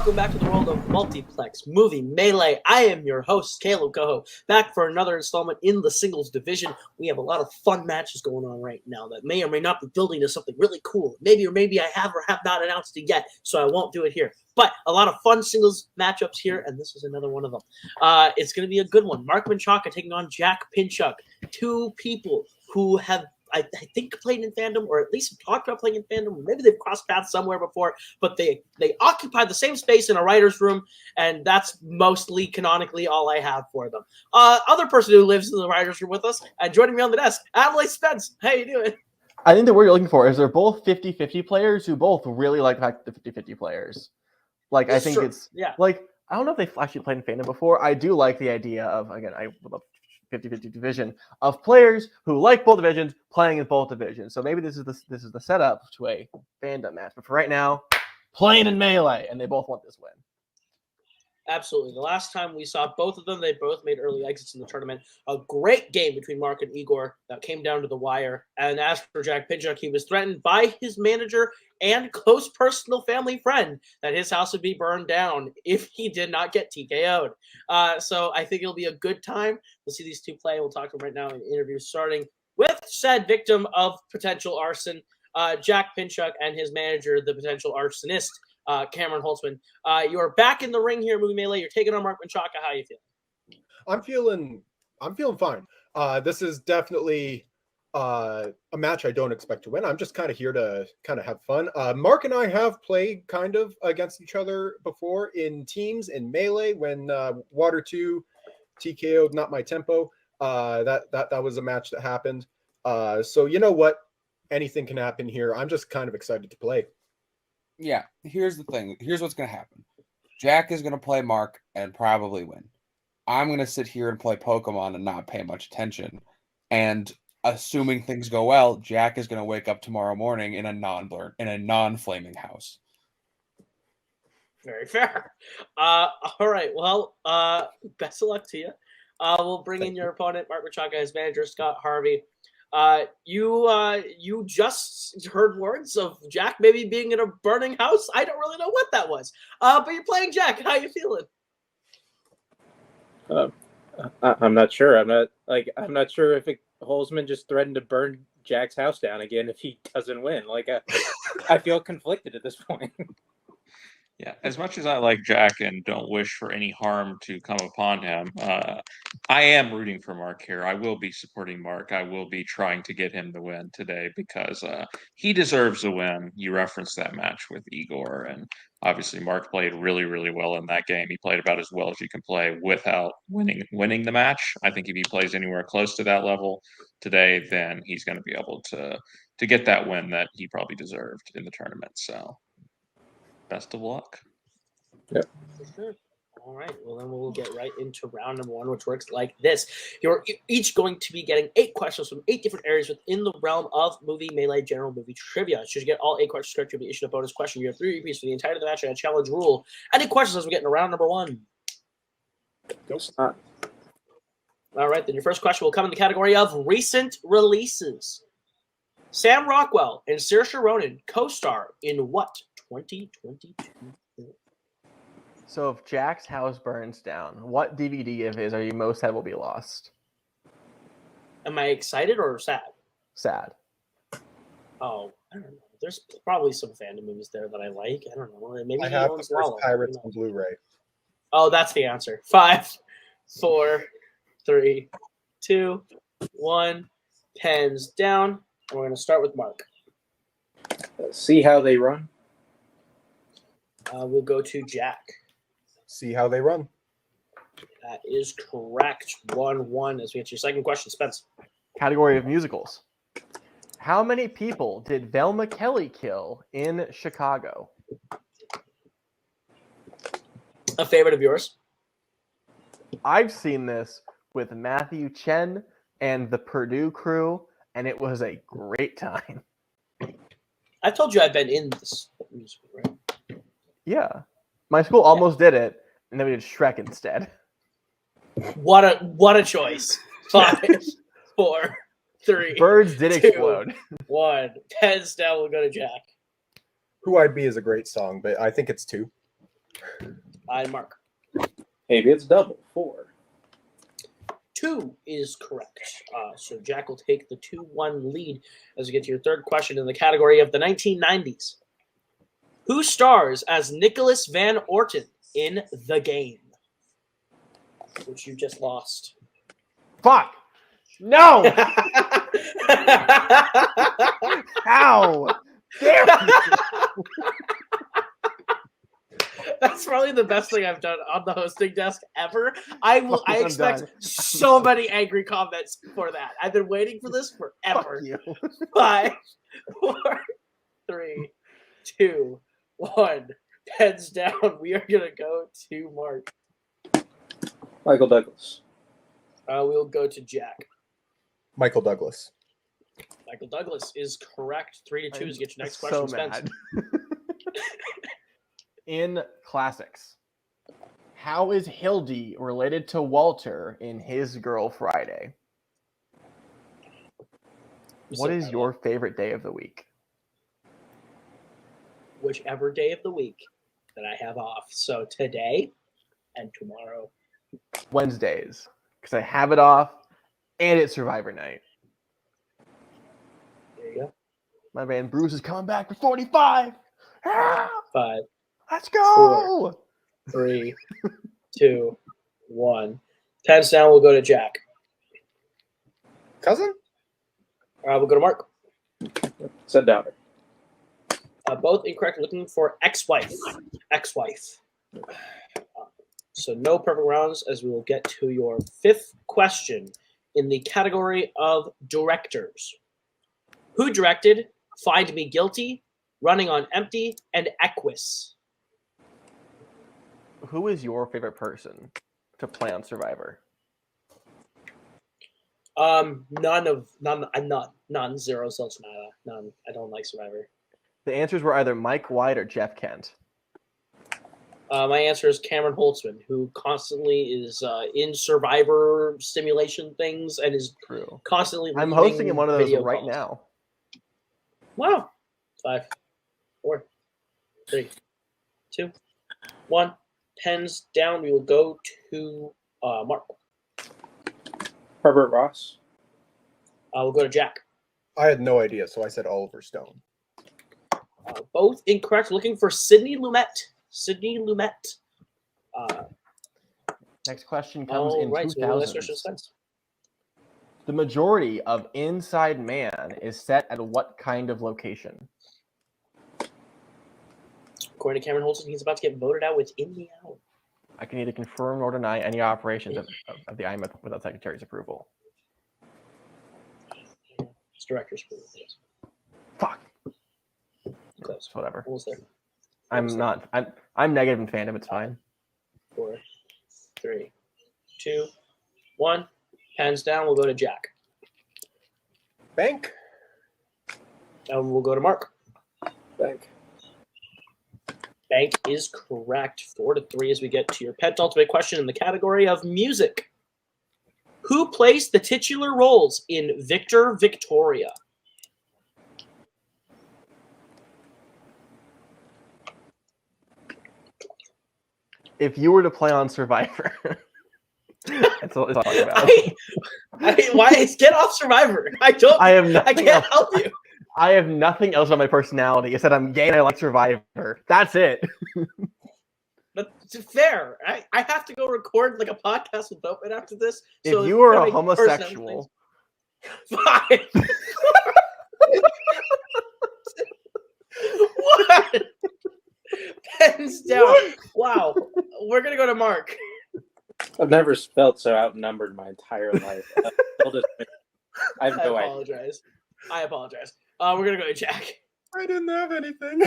welcome back to the world of Multiplex Movie Melee. I am your host, Kaleb Koho, back for another installment in the singles division. We have a lot of fun matches going on right now that may or may not be building to something really cool. Maybe or maybe I have or have not announced it yet, so I won't do it here. But a lot of fun singles matchups here, and this is another one of them. It's going to be a good one. Mark Menchaca taking on Jack Pinchuk, two people who have I think played in Fandom, or at least talked about playing in Fandom. Maybe they've crossed paths somewhere before, but they occupy the same space in a writer's room, and that's mostly canonically all I have for them. Other person who lives in the writer's room with us, and joining me on the desk, Adelaide Spence. How you doing? I think the word you're looking for is they're both 50-50 players who both really like the fact that they're 50-50 players. Like, I think it's, like, I don't know if they've actually played in Fandom before. I do like the idea of, again, I would love 50-50 division of players who like both divisions playing in both divisions. So maybe this is the setup to a Fandom match. But for right now, playing in Melee, and they both want this win. Absolutely. The last time we saw both of them, they both made early exits in the tournament. A great game between Mark and Igor that came down to the wire. And as for Jack Pinchuk, he was threatened by his manager and close personal family friend that his house would be burned down if he did not get TKO'd. So I think it'll be a good time. We'll see these two play. We'll talk to them right now in interviews, starting with said victim of potential arson, Jack Pinchuk, and his manager, the potential arsonist, Cameron Holtzman. You are back in the ring here, Movie Melee. You're taking on Mark Menchaca. How you feeling? I'm feeling fine. This is definitely a match I don't expect to win. I'm just kind of here to kind of have fun. Mark and I have played kind of against each other before in teams in Melee when Water 2 TKO'd Not My Tempo. That was a match that happened. So you know what? Anything can happen here. I'm just kind of excited to play. Yeah, here's the thing. Here's what's going to happen. Jack is going to play Mark and probably win. I'm going to sit here and play Pokemon and not pay much attention. And assuming things go well, Jack is going to wake up tomorrow morning in a non-flaming house. Very fair. All right. Well, best of luck to you. We'll bring in your opponent, Mark Menchaca, his manager, Scott Harvey. You just heard words of Jack maybe being in a burning house. I don't really know what that was. But you're playing Jack. How you feeling? I'm not sure. I'm not sure if Holzman just threatened to burn Jack's house down again if he doesn't win. I feel conflicted at this point. Yeah, as much as I like Jack and don't wish for any harm to come upon him, I am rooting for Mark here. I will be supporting Mark. I will be trying to get him the win today because he deserves a win. You referenced that match with Igor, and obviously Mark played really, really well in that game. He played about as well as you can play without winning the match. I think if he plays anywhere close to that level today, then he's going to be able to get that win that he probably deserved in the tournament. So best of luck. Yep. For sure. All right. Well, then we'll get right into round number one, which works like this. You're each going to be getting 8 questions from 8 different areas within the realm of Movie Melee general movie trivia. Should you get all 8 questions correct, you'll be issued a bonus question. You have 3 repeats for the entirety of the match and a challenge rule. Any questions as we get into round number 1? All right. Then your first question will come in the category of recent releases. Sam Rockwell and Saoirse Ronan co-star in what 2022 film? So if Jack's house burns down, what DVD of his are you most sad will be lost? Am I excited or sad? Sad. Oh, I don't know. There's probably some Fandom movies there that I like. I don't know. Maybe I have the first Pirates on Blu-ray. Oh, that's the answer. 5, 4, 3, 2, 1. Pens down. And we're going to start with Mark. See How They Run. We'll go to Jack. See How They Run. That is correct. 1-1 as we get to your second question, Spence. Category of musicals. How many people did Velma Kelly kill in Chicago? A favorite of yours? I've seen this with Matthew Chen and the Purdue crew, and it was a great time. I told you I've been in this musical, right? Yeah. My school almost did it, and then we did Shrek instead. What a choice. 5, 4, 3. Birds did 2, explode. 1. Pens down. We'll go to Jack. Who I'd Be is a great song, but I think it's 2. Mark. Maybe it's double. 4. 2 is correct. So Jack will take the 2-1 lead as we get to your third question in the category of the 1990s. Who stars as Nicholas Van Orton in The Game? Which you just lost. Fuck! No! How? Damn! That's probably the best thing I've done on the hosting desk ever. I expect so many angry comments for that. I've been waiting for this forever. 5, 4, 3, 2, 1. Heads down. We are gonna go to Mark. Michael Douglas. We'll go to Jack. Michael Douglas. Michael Douglas is correct. 3-2 is get your next question. So mad. In classics, how is Hildy related to Walter in His Girl Friday? What is your favorite day of the week? Whichever day of the week that I have off. So today and tomorrow. Wednesdays, because I have it off and it's Survivor night. There you go. My man Bruce is coming back for 45. 5. Let's go. 4, 3, 2, 1. 10's down. We'll go to Jack. Cousin? We'll go to Mark. Said daughter. Both incorrect. Looking for ex-wife. Ex-wife. So no perfect rounds as we will get to your fifth question in the category of directors. Who directed Find Me Guilty, Running on Empty, and Equus? Who is your favorite person to play on Survivor? None. Zero self nada. None. I don't like Survivor. The answers were either Mike White or Jeff Kent. My answer is Cameron Holtzman, who constantly is in Survivor simulation things and is constantly. I'm hosting in one of those right now. Wow. 5, 4, 3, 2, 1. Pens down. We will go to Mark. Herbert Ross. We'll go to Jack. I had no idea, so I said Oliver Stone. Both incorrect. Looking for Sidney Lumet. Sidney Lumet. Next question comes in 2000. So the majority of Inside Man is set at what kind of location? According to Cameron Holtzman, he's about to get voted out within the hour. I can either confirm or deny any operations of the IMF without Secretary's approval. It's director's approval. Yes. Fuck. Close. Whatever. Almost there. I'm negative in fandom. It's fine. 4, 3, 2, 1. Hands down. We'll go to Jack. Bank. And we'll go to Mark. Bank. Bank is correct. 4-3 as we get to your penultimate question in the category of music. Who plays the titular roles in Victor Victoria? If you were to play on Survivor, that's all it's all about. Why get off Survivor? I can't help you. I have nothing else on my personality. I said I'm gay and I like Survivor. That's it. That's fair. I have to go record like a podcast with Boatman after this. So if you were a homosexual. 5. What? Pens down. What? Wow. We're going to go to Mark. I've never felt so outnumbered my entire life. I have no idea. I apologize. We're going to go to Jack. I didn't have anything.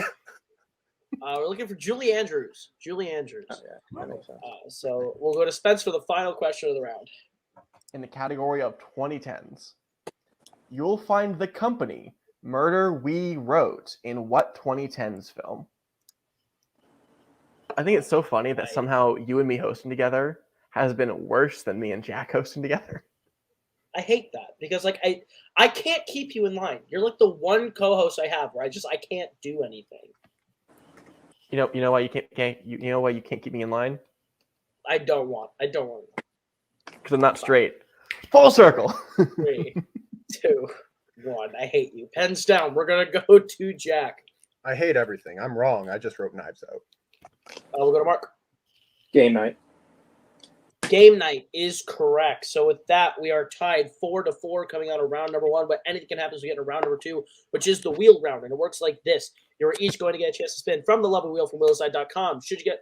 We're looking for Julie Andrews. Julie Andrews. Oh, yeah, that makes sense. So we'll go to Spence for the final question of the round. In the category of 2010s, you'll find the company Murder We Wrote in what 2010s film? I think it's so funny that somehow you and me hosting together has been worse than me and Jack hosting together. I hate that because like I can't keep you in line. You're like the one co-host I have where I can't do anything. You know why you can't you know why you can't keep me in line? I don't want. Because I'm not straight. Full circle. 3, 2, 1. I hate you. Pens down. We're gonna go to Jack. I hate everything. I'm wrong. I just wrote Knives Out. We'll go to Mark. Game night. Game night is correct. So with that, we are tied 4-4 coming out of round number 1. But anything can happen as we get to round number 2, which is the wheel round, and it works like this: you're each going to get a chance to spin from the lovely wheel from wheelside.com. Should you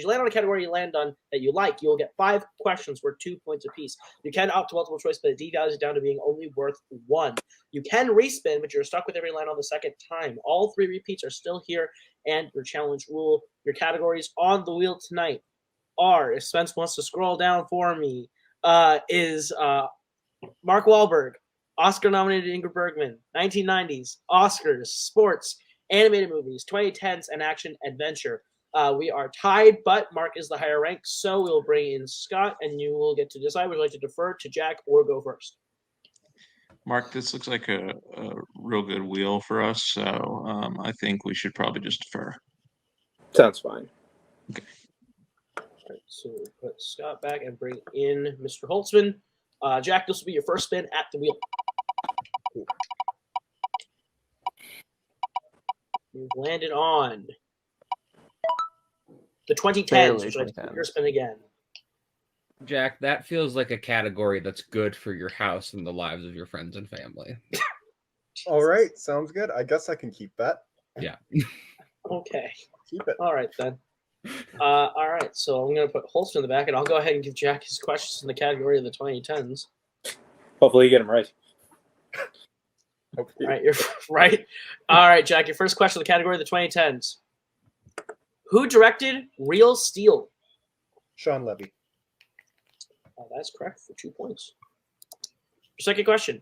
land on a category you land on that you like, you'll get 5 questions worth 2 points apiece. You can opt to multiple choice, but it devalues it down to being only worth 1. You can respin, but you're stuck with every land on the second time. All 3 repeats are still here, and your challenge rule. Your categories on the wheel tonight are, if Spence wants to scroll down for me, is Mark Wahlberg, Oscar-nominated Ingrid Bergman, 1990s, Oscars, sports, animated movies, 2010s, and action adventure. We are tied, but Mark is the higher rank, so we'll bring in Scott, and you will get to decide. Would you like to defer to Jack or go first? Mark, this looks like a real good wheel for us, so I think we should probably just defer. Sounds fine. Okay. All right, so we'll put Scott back and bring in Mr. Holtzman. Jack, this will be your first spin at the wheel. You've landed on the 2010s, which is your spin again. Jack, that feels like a category that's good for your house and the lives of your friends and family. All right, sounds good. I guess I can keep that. Yeah. Okay. Keep it. All right, then. All right, so I'm going to put Holster in the back, and I'll go ahead and give Jack his questions in the category of the 2010s. Hopefully you get them right. All right, you're right. All right, Jack, your first question in the category of the 2010s. Who directed Real Steel? Sean Levy. That's correct for 2 points. Your second question.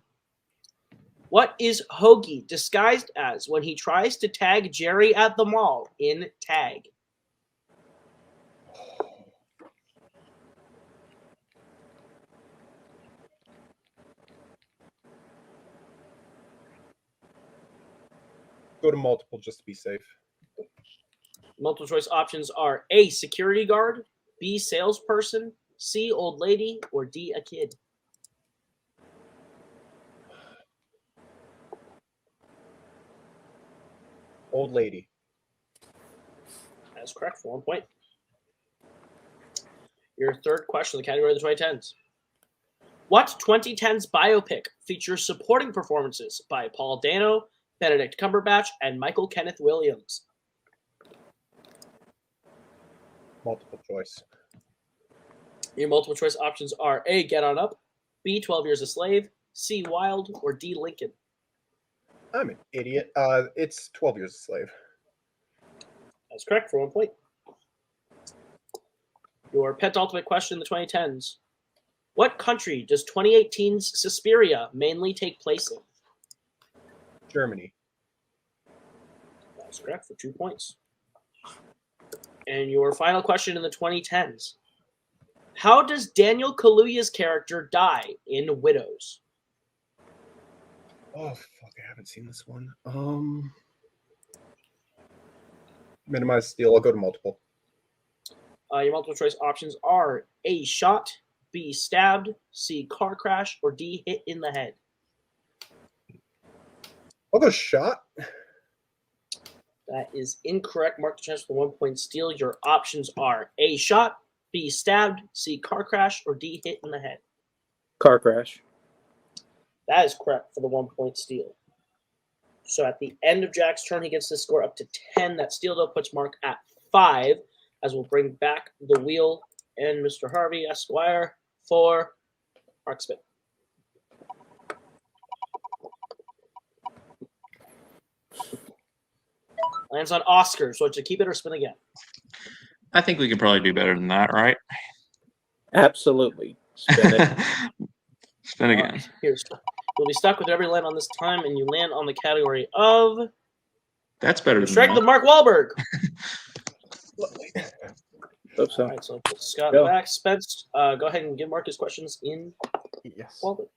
What is Hoagie disguised as when he tries to tag Jerry at the mall in Tag? Go to multiple just to be safe. Multiple choice options are A, security guard, B, salesperson, C, old lady, or D, a kid. Old lady. That's correct for 1 point. Your third question in the category of the 2010s. What 2010s biopic features supporting performances by Paul Dano, Benedict Cumberbatch, and Michael Kenneth Williams? Multiple choice. Your multiple choice options are A, Get On Up, B, 12 Years a Slave, C, Wild, or D, Lincoln. I'm an idiot. It's 12 Years a Slave. That's correct for 1 point. Your penultimate question in the 2010s. What country does 2018's Suspiria mainly take place in? Germany. That's correct for 2 points. And your final question in the 2010s. How does Daniel Kaluuya's character die in Widows? Oh, fuck, I haven't seen this one. Minimize steal. I'll go to multiple. Your multiple choice options are A, shot, B, stabbed, C, car crash, or D, hit in the head. I'll go shot. That is incorrect. Mark the chance for the 1 point steal. Your options are A, shot, B, stabbed, C, car crash, or D, hit in the head. Car crash. That is correct for the 1 point steal. So at the end of Jack's turn, he gets to score up to 10. That steal, though, puts Mark at 5, as we'll bring back the wheel and Mr. Harvey Esquire for Mark Spin. Lands on Oscar, so to keep it or spin again. I think we could probably do better than that, right? Absolutely. Spin it. Spin again. Here's you'll be stuck with every land on this time, and you land on the category of. That's better than strike the Mark Wahlberg. Hope so. All right, so I'll put Scott back. Spence, go ahead and give Mark his questions in. Yes. Wahlberg.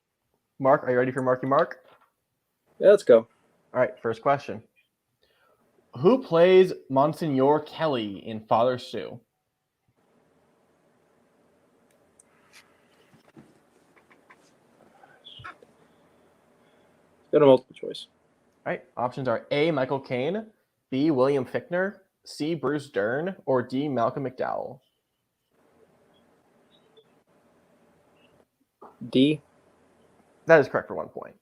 Mark, are you ready for Marky Mark? Yeah, let's go. All right, first question. Who plays Monsignor Kelly in Father Stu? Go to multiple choice. All right. Options are A. Michael Caine, B. William Fichtner, C. Bruce Dern, or D. Malcolm McDowell. D. That is correct for 1 point.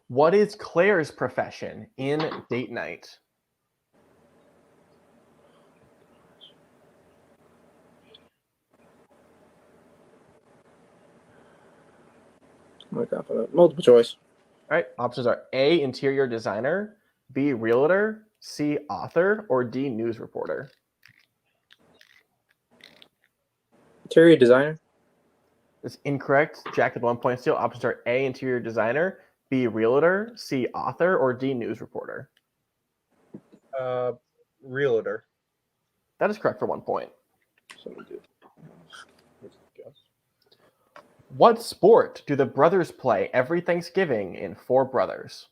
What is Claire's profession in Date Night? Oh my God, multiple choice. All right. Options are A. Interior designer, B. Realtor, C. Author, or D. News reporter. Interior designer. That's incorrect. Jack had 1 point still. Options are A. Interior designer, B. Realtor, C. Author, or D. News reporter. Realtor. That is correct for 1 point. What sport do the brothers play every Thanksgiving in Four Brothers?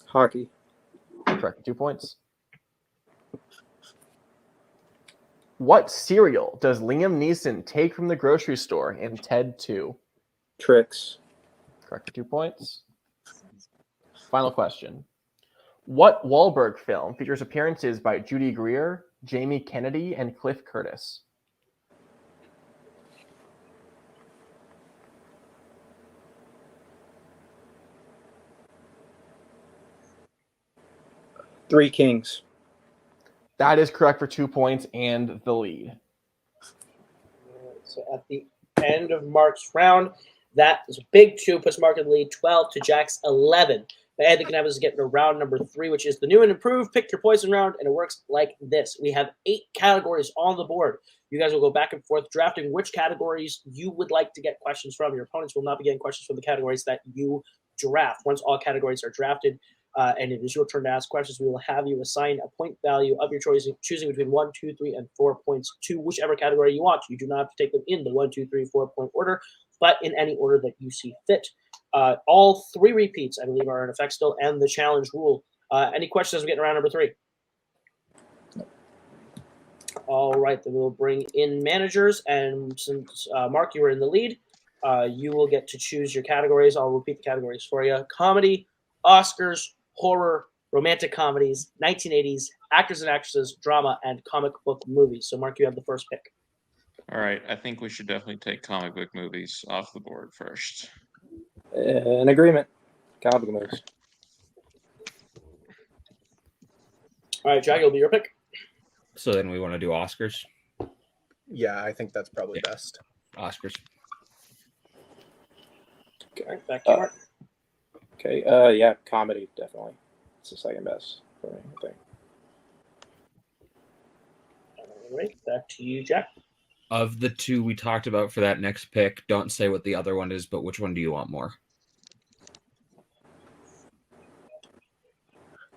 Hockey. Correct for 2 points. What cereal does Liam Neeson take from the grocery store in Ted 2? Tricks. Correct for 2 points. Final question. What Wahlberg film features appearances by Judy Greer, Jamie Kennedy, and Cliff Curtis? Three Kings. That is correct for 2 points and the lead. So at the end of Mark's round, that is a big 2, puts Mark in the lead 12 to Jack's 11. But Anthony Knapp is getting to round number 3, which is the new and improved Pick Your Poison round, and it works like this. We have 8 categories on the board. You guys will go back and forth drafting which categories you would like to get questions from. Your opponents will not be getting questions from the categories that you draft. Once all categories are drafted, and it is your turn to ask questions, we will have you assign a point value of your choice, choosing between 1, 2, 3, and 4 points to whichever category you want. You do not have to take them in the 1, 2, 3, 4 point order, but in any order that you see fit. All 3 repeats, I believe, are in effect still, and the challenge rule. Any questions as we get around number 3? All right, then we'll bring in managers, and since Mark, you were in the lead, you will get to choose your categories. I'll repeat the categories for you: comedy, Oscars, horror, romantic comedies, 1980s, actors and actresses, drama, and comic book movies. So, Mark, you have the first pick. All right, I think we should definitely take comic book movies off the board first. An agreement. Comic book movies. All right, Jack, it'll be your pick. So then we want to do Oscars. Yeah, I think that's probably best. Oscars. Okay, back to you, Mark. Okay, yeah, comedy, definitely. It's the second best for me, I think. All right, back to you, Jack. Of the 2 we talked about for that next pick, don't say what the other one is, but which one do you want more?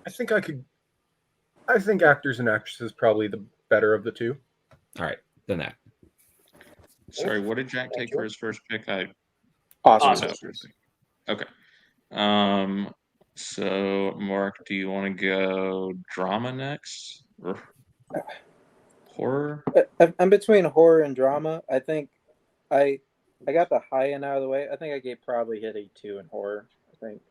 I think actors and actresses probably the better of the 2. All right, then that. Sorry, what did Jack take for his first pick? Awesome. Okay. So Mark, do you want to go drama next or horror? I'm between horror and drama. I think I got the high end out of the way. I think I could probably hit a 2 in horror. I think,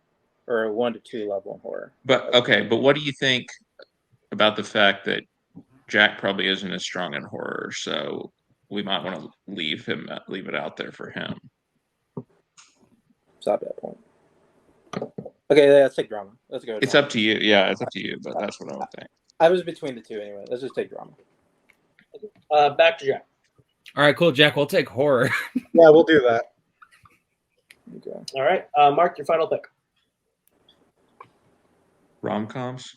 or a 1 to 2 level in horror. But what do you think about the fact that Jack probably isn't as strong in horror, so we might want to leave it out there for him? Stop that point. Okay, let's take drama. Let's go. It's up to you. Yeah, it's up to you, but that's what I would think. I was between the 2 anyway. Let's just take drama. Back to Jack. All right, cool, Jack. We'll take horror. Yeah, we'll do that. Okay. All right, Mark, your final pick. Rom-coms?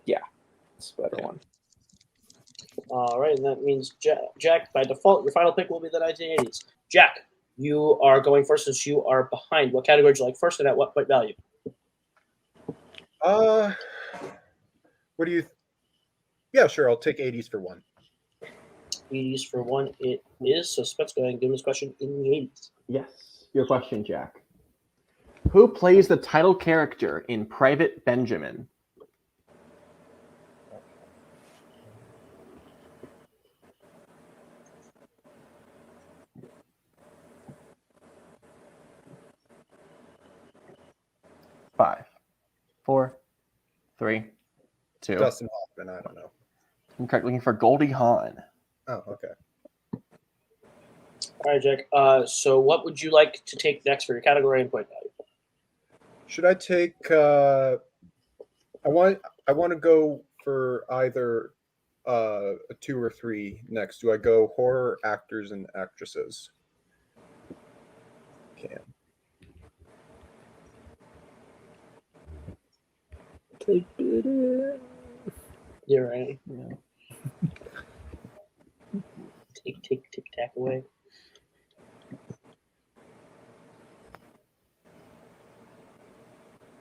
Yeah, it's a better one. All right, and that means Jack, by default, your final pick will be the 1980s. Jack, you are going first since you are behind. What category would you like first, and at what point value? What do you? Yeah, sure. I'll take 80s for 1. 80s for 1 it is. So Spence, go ahead and give him his question in the 80s. Yes. Your question, Jack. Who plays the title character in Private Benjamin? Five, 4, 3, 2. Dustin Hoffman, I don't know. I'm correct. Looking for Goldie Hawn. Oh, okay. All right, Jack. So what would you like to take next for your category and point value? Should I take? I want to go for either a 2 or 3 next. Do I go horror actors and actresses? Can. You're right. Yeah. Tick, tack away.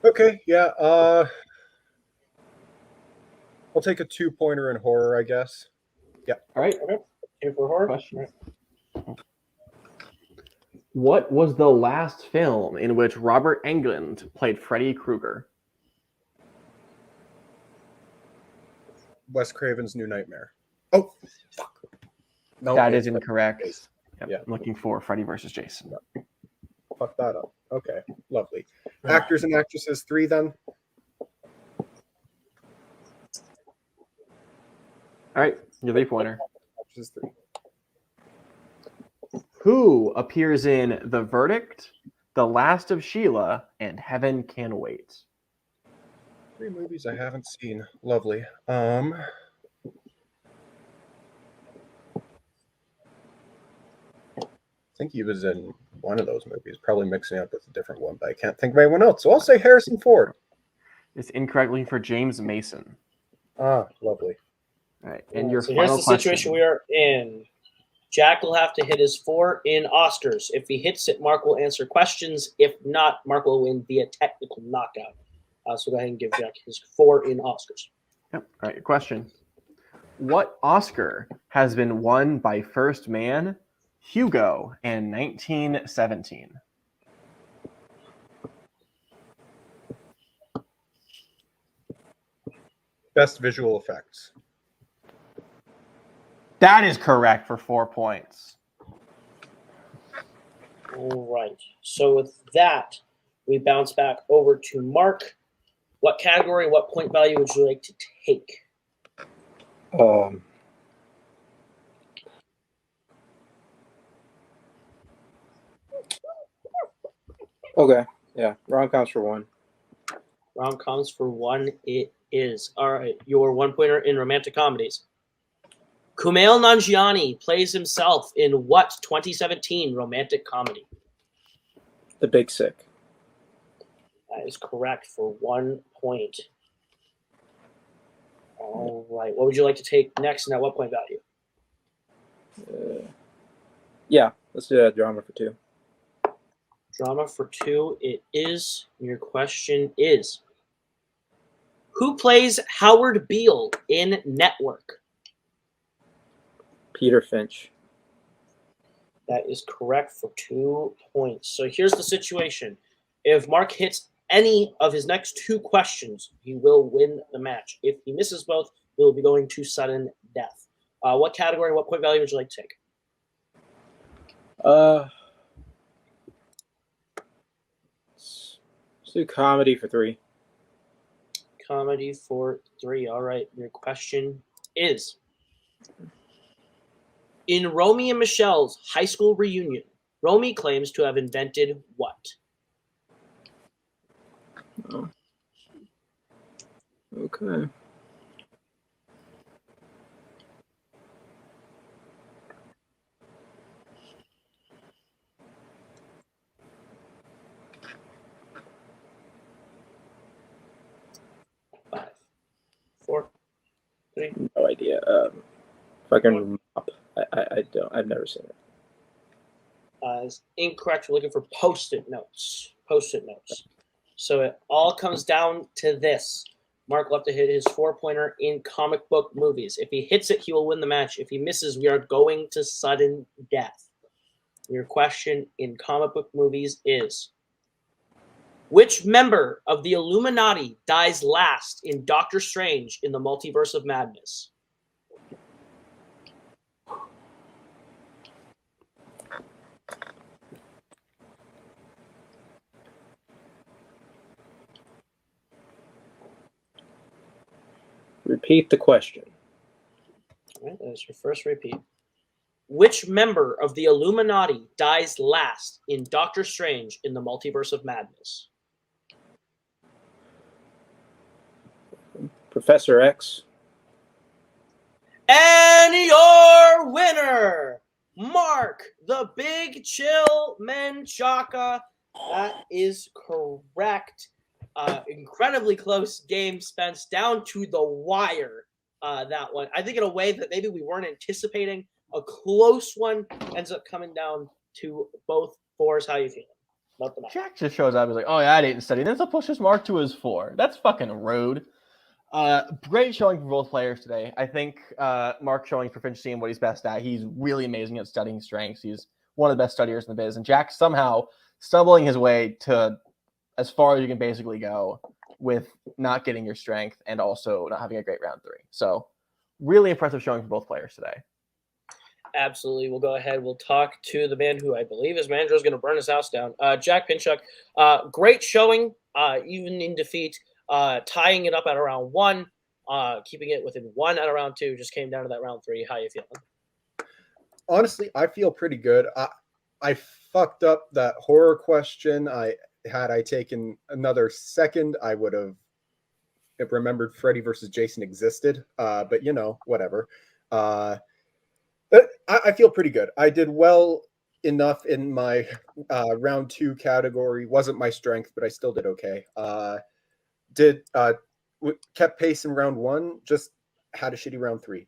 Okay, yeah. I'll take a 2-pointer in horror, I guess. Yeah. All right. Okay. Here for horror. Question. Right. What was the last film in which Robert Englund played Freddy Krueger? Wes Craven's New Nightmare. Oh, fuck. No, that is incorrect. Yep. Yeah. I'm looking for Freddy versus Jason. Yeah. Fuck that up. Okay, lovely. Actors and actresses, 3 then. All right, your 3-pointer. Actresses 3. Who appears in The Verdict, The Last of Sheila, and Heaven Can Wait? 3 movies I haven't seen. Lovely. I think he was in one of those movies, probably mixing up with a different one, but I can't think of anyone else. So I'll say Harrison Ford. It's incorrect. Looking for James Mason. Ah, lovely. All right, and your so final here's the situation we are in. Jack will have to hit his 4 in Oscars. If he hits it, Mark will answer questions. If not, Mark will win via technical knockout. So go ahead and give Jack his 4 in Oscars. Yep. All right, your question. What Oscar has been won by First Man, Hugo, in 1917? Best visual effects. That is correct for 4 points. All right. So with that, we bounce back over to Mark. What category, what point value would you like to take? Okay. Yeah. Rom-coms for 1. Rom-coms for 1 it is. All right. Your 1-pointer in romantic comedies. Kumail Nanjiani plays himself in what 2017 romantic comedy? The Big Sick. That is correct for 1 point. All right. What would you like to take next and at what point value? Yeah, let's do that drama for 2. Drama for 2 it is. Your question is, who plays Howard Beale in Network? Peter Finch. That is correct for 2 points. So here's the situation. If Mark hits any of his next 2 questions, he will win the match. If he misses both, he will be going to sudden death. What category, what point value would you like to take? Let's do comedy for 3. Comedy for 3. All right. Your question is, in Romy and Michelle's high school reunion, Romy claims to have invented what? Oh. Okay. Five, 4, 3. No idea. Fucking mop. I don't. I've never seen it. Is incorrect. We're looking for post-it notes. Post-it notes. So it all comes down to this. Mark will have to hit his 4-pointer in comic book movies. If he hits it, he will win the match. If he misses, we are going to sudden death. Your question in comic book movies is, Which member of the Illuminati dies last in Doctor Strange in the Multiverse of Madness? Repeat the question. All right, that's your first repeat. Which member of the Illuminati dies last in Doctor Strange in the Multiverse of Madness? Professor X. And your winner, Mark, the Big Chill Menchaca. That is correct. Incredibly close game, Spence, down to the wire. That one, I think, in a way that maybe we weren't anticipating. A close one ends up coming down to both fours. How you feeling about the match? Jack just shows up. He's like, "Oh yeah, I didn't study." Then so pushes Mark to his 4. That's fucking rude. Great showing for both players today. I think Mark showing proficiency in what he's best at. He's really amazing at studying strengths. He's one of the best studiers in the biz. And Jack somehow stumbling his way to as far as you can basically go with not getting your strength and also not having a great round 3. So really impressive showing for both players today. Absolutely. We'll go ahead. We'll talk to the man who I believe his manager is going to burn his house down. Jack Pinchuk. Great showing, even in defeat. Tying it up at around 1, keeping it within 1 at around 2. Just came down to that round 3. How you feeling? Honestly, I feel pretty good. I fucked up that horror question. Had I taken another second, I would have remembered Freddy versus Jason existed. But you know, whatever. I feel pretty good. I did well enough in my round 2 category. Wasn't my strength, but I still did okay. Kept pace in round 1, just had a shitty round 3.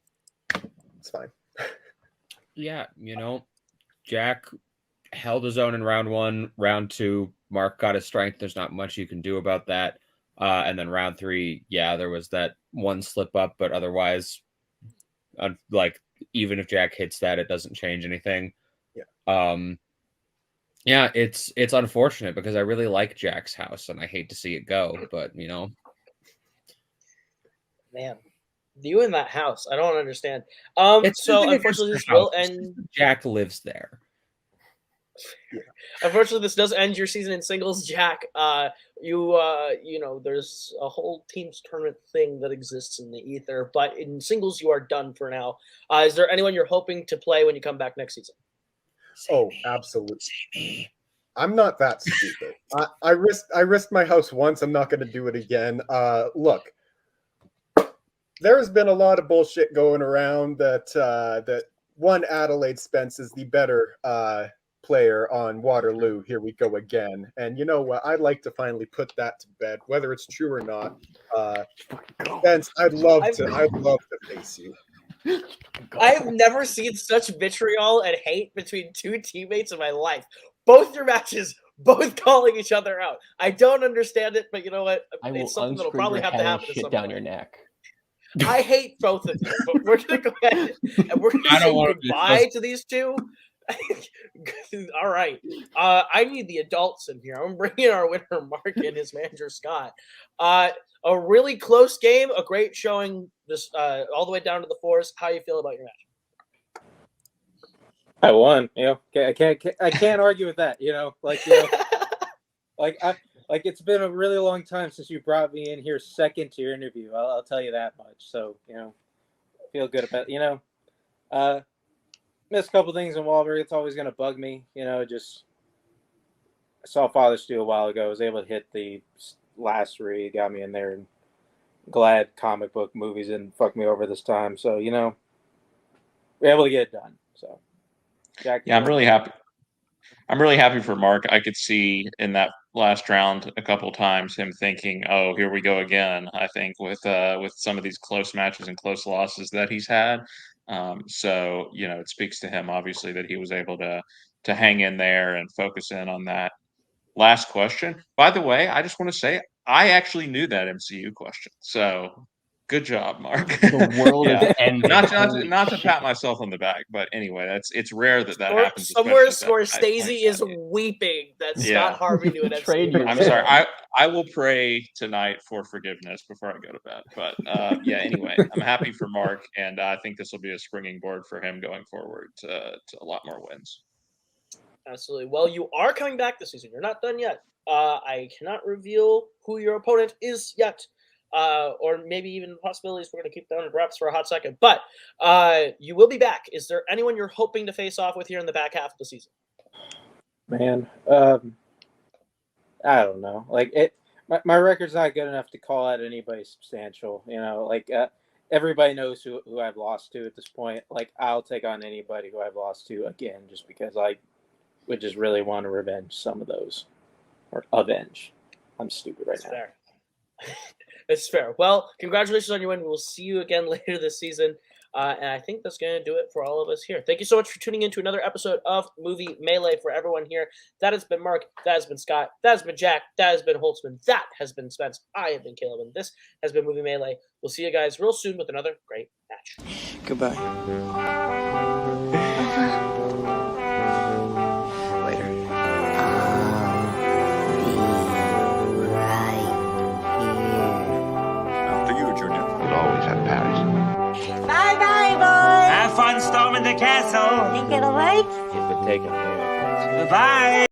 It's fine. Yeah, Jack held his own in round 1. Round 2, Mark got his strength. There's not much you can do about that. And then round 3, yeah, there was that one slip up, but otherwise, even if Jack hits that, it doesn't change anything. Yeah. Yeah, it's unfortunate because I really like Jack's house and I hate to see it go, but Man, you in that house, I don't understand. So unfortunately this will end. Jack lives there. Yeah. Unfortunately, this does end your season in singles, Jack. There's a whole teams tournament thing that exists in the ether, but in singles, you are done for now. Is there anyone you're hoping to play when you come back next season? Absolutely. I'm not that stupid. I risked my house once. I'm not going to do it again. Look, there's been a lot of bullshit going around that one Adelaide Spence is the better player on Waterloo. Here we go again. And you know what? I'd like to finally put that to bed, whether it's true or not. Spence, I'd love to face you. I've never seen such vitriol and hate between 2 teammates in my life. Both your matches, both calling each other out. I don't understand it, but you know what? It's something that'll probably have to happen. Shit down your neck. I hate both of you, but we're gonna go ahead and we're gonna say goodbye to these 2. All right. I need the adults in here. I'm bringing our winner, Mark, and his manager, Scott. A really close game, a great showing, just all the way down to the 4s. How you feel about your match? I won. I can't argue with that. It's been a really long time since you brought me in here second to your interview. I'll tell you that much. So I feel good about missed a couple things in Wahlberg. It's always going to bug me. I saw Father Stew a while ago. I was able to hit the last 3. Got me in there. And glad comic book movies didn't fuck me over this time. So, we're able to get it done. So, Jack. Yeah, I'm really happy. I'm really happy for Mark. I could see in that last round a couple times him thinking, "Oh, here we go again." I think with some of these close matches and close losses that he's had. So it speaks to him obviously that he was able to hang in there and focus in on that last question. By the way, I just want to say I actually knew that MCU question, so Good job, Mark. The world is ending. Not to pat myself on the back, but anyway, it's rare that happens. Somewhere Scorsese is weeping that Scott Harvey knew an Trade I'm sorry. I will pray tonight for forgiveness before I go to bed. But yeah, anyway, I'm happy for Mark, and I think this will be a springing board for him going forward to a lot more wins. Absolutely. Well, you are coming back this season. You're not done yet. I cannot reveal who your opponent is yet. Or maybe even the possibilities we're going to keep down in wraps for a hot second. But you will be back. Is there anyone you're hoping to face off with here in the back half of the season? Man, I don't know. Like my record's not good enough to call out anybody substantial. You know, like everybody knows who I've lost to at this point. Like I'll take on anybody who I've lost to again, just because I would just really want to revenge some of those, or avenge. I'm stupid right now. Fair. It's fair. Well, congratulations on your win. We'll see you again later this season. And I think that's going to do it for all of us here. Thank you so much for tuning in to another episode of Movie Melee. For everyone here, that has been Mark, that has been Scott, that has been Jack, that has been Holtzman, that has been Spence, I have been Caleb, and this has been Movie Melee. We'll see you guys real soon with another great match. Goodbye. Later. After you, Junior. You'll always have Paris. Bye-bye, boys. Have fun storming the castle. Think it'll work? If it take a minute. Bye.